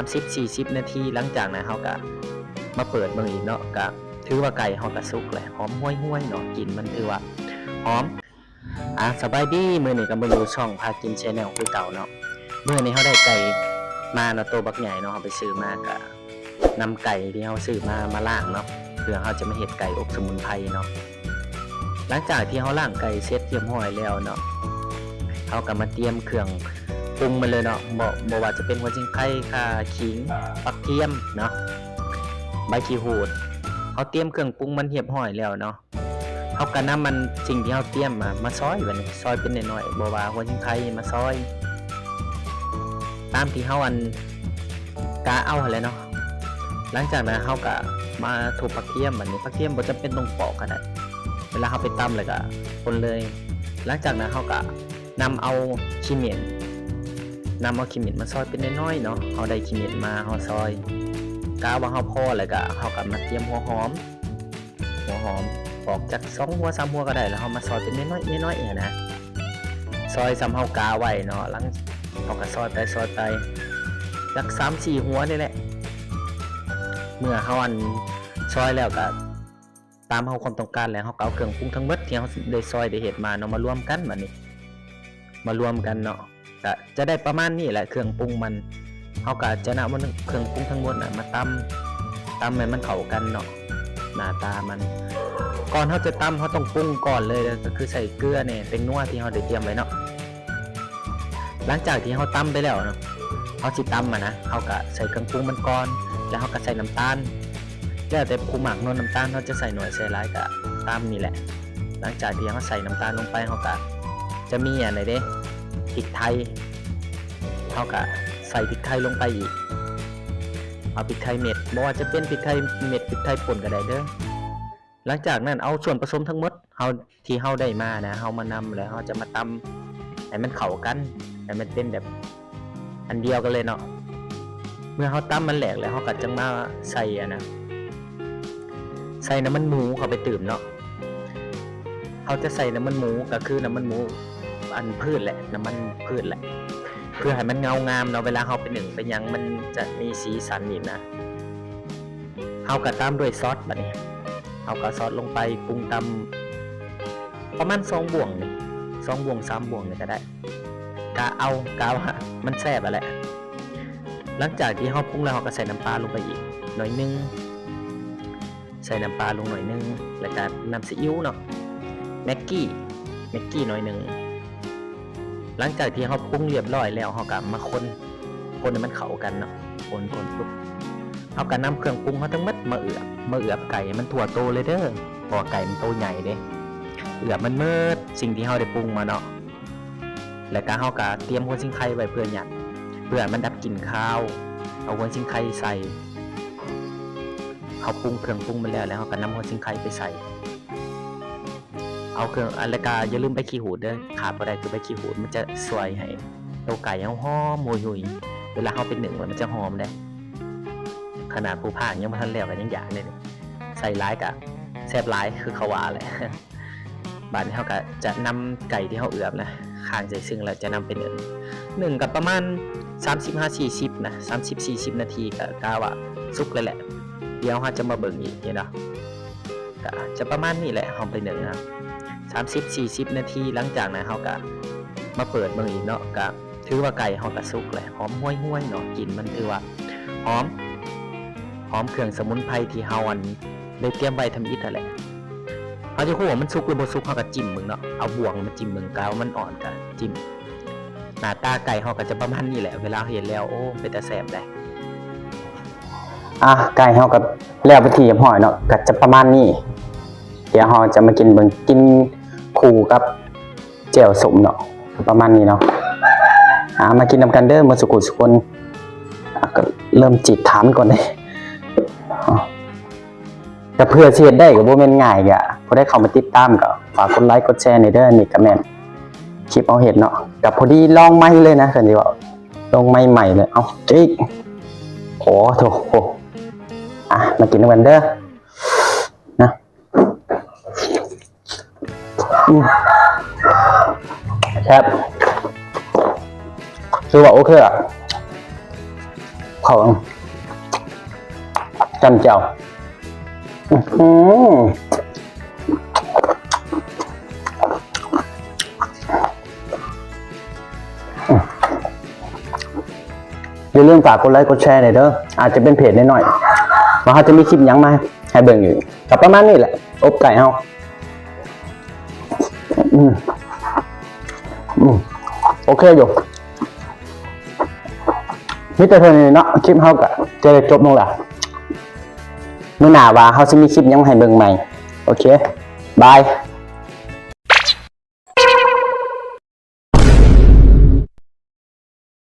30-40 นาทีหลังจากนั้นเฮาก็มาเปิดเบิ่งอีกเนาะก็ถือว่าไก่เฮาก็สุกแล้วหอมห้วยๆเนาะกลิ่นมันถือว่าหอมสบายดีมื้อนี้ก็มาอยู่ช่องพากิน Channel คือเก่าเนาะมื้อนี้เฮาได้ไก่มาเนาะตัวบักใหญ่เนาะเฮาไปซื้อมาก็นำไก่ที่เฮาซื้อมาล้างเนาะเพื่อเฮาจะมาเฮ็ดไก่อบสมุนไพรเนาะหลังจากที่เฮาล้างไก่เสร็จเรียบร้อยแล้วเนาะเฮาก็มาเตรียมเครื่องปรุงมันเลยเนาะบ่ว่าจะเป็นหัวชิงไข่ข่าขิงปักเทียมเนาะใบขี้หูดเฮาเตรียมเครื่องปรุงมันเรียบร้อยแล้วเนาะเฮาก็นำมันสิ่งที่เฮาเตรียมมาซอยบัดนี้ซอยเป็นน้อยๆบ่ว่าหัวชิงไข่มาซอยตามที่เฮากะเอาหั่นแหละเนาะหลังจากนั้นเฮาก็มาทุบปักเทียมบัดนี้ปักเทียมบ่จำเป็นต้องปอกก็ได้เวลาเฮาไปตำแล้วก็คนเลยหลังจากนั้นเฮาก็นำเอาขี้เหม็นมาซอยเป็นน้อยๆเนาะเฮาได้ขี้เหม็นมาเฮาซอยกะว่าเฮาพอแล้วก็เฮาก็มาเตรียมหัวหอมปอกจาก2หัว3หัวก็ได้แล้วเฮามาซอยเป็นน้อยๆนะซอยซ้ำเฮากะไว้เนาะหลังเฮาก็ซอยไปจัก 3-4 หัวนี่แหละเมื่อเฮาซอยแล้วก็ตามเฮาความต้องการแล้วเฮาก็เอาเครื่องปรุงทั้งหมดที่เฮาได้ซอยได้เฮ็ดมาเนาะมารวมกันบัดนี้มารวมกันเนาะก็จะได้ประมาณนี้แหละเครื่องปรุงมันเฮาก็จะนำมันเครื่องปรุงทั้งหมดมาตำให้มันเข้ากันเนาะหน้าตามันก่อนเฮาจะตำเฮาต้องปรุงก่อนเลยก็คือใส่เกลือเนี่ยเป็นนัวที่เฮาได้เตรียมไว้เนาะหลังจากที่เฮาตำไปแล้วเนาะเฮาสิตำนะเฮาก็ใส่เครื่องปรุงมันก่อนแล้วเฮาก็ใส่น้ำตาลแล้วแต่ผู้หมักน้ำตาลเฮาจะใส่หน่อยใส่หลายก็ตามนี่แหละหลังจากที่เฮาใส่น้ำตาลลงไปเฮาก็จะมีอะไรเด้พริกไทยเฮาก็ใส่พริกไทยลงไปอีกเอาพริกไทยเม็ดบ่ว่าจะเป็นพริกไทยเม็ดพริกไทยป่นก็ได้เด้อหลังจากนั้นเอาส่วนผสมทั้งหมดที่เฮาได้มานะเฮามานำแล้วเฮาจะมาตำให้มันเข้ากันให้มันเป็นแบบอันเดียวกันเลยเนาะเมื่อเฮาตำมันแหลกแล้วเฮาก็จังมาใส่ใส่น้ำมันหมูเข้าไปตื่มเนาะเฮาจะใส่น้ำมันหมูก็คือน้ำมันหมูอันพืชแหละน้ำมันพืชแหละเพื่อให้มันเงางามเนาะเวลาเฮาไปนึ่งไปยังมันจะมีสีสันอีกนะเฮาก็ตามด้วยซอสบัดนี้เฮาก็ซอสลงไปปรุงตำประมาณ2บ่วงนี่2บ่วง3บ่วงนี่ก็ได้กะว่ามันแซ่บแหละหลังจากที่เฮาปรุงแล้วเฮาก็ใส่น้ำปลาลงไปอีกหน่อยนึงใส่น้ำปลาลงหน่อยนึงแล้วก็น้ำซีอิ๊วเนาะแม็กกี้หน่อยนึงหลังจากที่เฮาปรุงเรียบร้อยแล้วเฮาก็มาคนให้มันเข้ากันเนาะคนปุ๊บเฮาก็นำเครื่องปรุงเฮาทั้งหมดมาเอือบไก่มันทั่วโตเลยเด้อเพราะไก่มันโตใหญ่เด้เอือบมันเมิดสิ่งที่เฮาได้ปรุงมาเนาะแล้วก็เฮาก็เตรียมหัวชิงไข่ไว้เพื่อหยังเพื่อมันดับกลิ่นคาวเอาหัวชิงไข่ใส่เฮาปรุงเครื่องปรุงมาแล้วเฮาก็นำหัวชิงไข่ไปใส่เอาเครื่องแล้วก็อย่าลืมใบขี้หูดเด้อขาดบ่ได้คือใบขี้หูดมันจะสวยให้ตัวไก่เฮาหอมหุยเวลาเฮาไปนึ่งมันจะหอมเด้ขนาดผู้พากยังบ่ทันแล้วก็ยังอยากเลยใส่หลายก็แซ่บหลายคือเขาว่าแหละบัดนี้เฮาก็จะนำไก่ที่เฮาเอือบนะข้างใส่ซึ่งแล้วจะนำไปนึ่งกับประมาณ 35-40 นะ 30-40 นาทีก็กะว่าสุกแล้วแหละเดี๋ยวเฮาจะมาเบิ่งอีกเนาะก็จะประมาณนี้แหละเฮาไปนึ่งนะ30-40 นาทีหลังจากนั้นเฮาก็มาเปิดเบิ่งอีกเนาะก็ถือว่าไก่เฮาก็สุกแล้วหอมห้วยๆเนาะกลิ่นมันถือว่าหอมเครื่องสมุนไพรที่เฮาได้เตรียมไว้ทำอิฐนั่นแหละเฮาจะรู้ว่ามันสุกหรือบ่สุกเฮาก็จิ้มมึงเนาะเอาบ่วงมาจิ้มมึงกาวมันอ่อนก็จิ้มหน้าตาไก่เฮาก็จะประมาณนี้แหละเวลาเห็นแล้วโอ้เป็นตาแซ่บได้ไก่เฮาก็แล้วพิธีเรียบร้อยเนาะก็จะประมาณนี้เดี๋ยวเราจะมากินคู่กับแจ่วส้มเนาะประมาณนี้เนาะมากินนำกันเด้อมื้อสุขสุคนก็เริ่มจิตถามก่อนเลยแต่เพื่อสิเฮ็ดได้ก็บ่แม่นง่ายก็บ่ได้เข้ามาติดตามก็ฝากกดไลค์กดแชร์หน่อยเด้อนี่ก็แม่นคลิปเอาเฮ็ดเนาะก็พอดีลองใหม่เลยนะคั่นสิว่าลองใหม่ๆเลยจิ๊กโอ้โธ่มากินนำกันเด้อครับคือว่าโอเคอะ เขาจำเจ้าอย่าลืมฝากกดไลค์กดแชร์หน่อยเด้ออาจจะเป็นเพจน้อยๆว่าเขาจะมีคลิปยังมาให้เบิ่งอยู่กับประมาณนี้แหละอบไก่เฮาโอเคอยู่มิแต่เท่านี้เนาะคลิปเฮาก็จะได้จบลงแล้วมื้อหน้าว่าเฮาสิมีคลิปยังให้เบิ่งใหม่โอเคบาย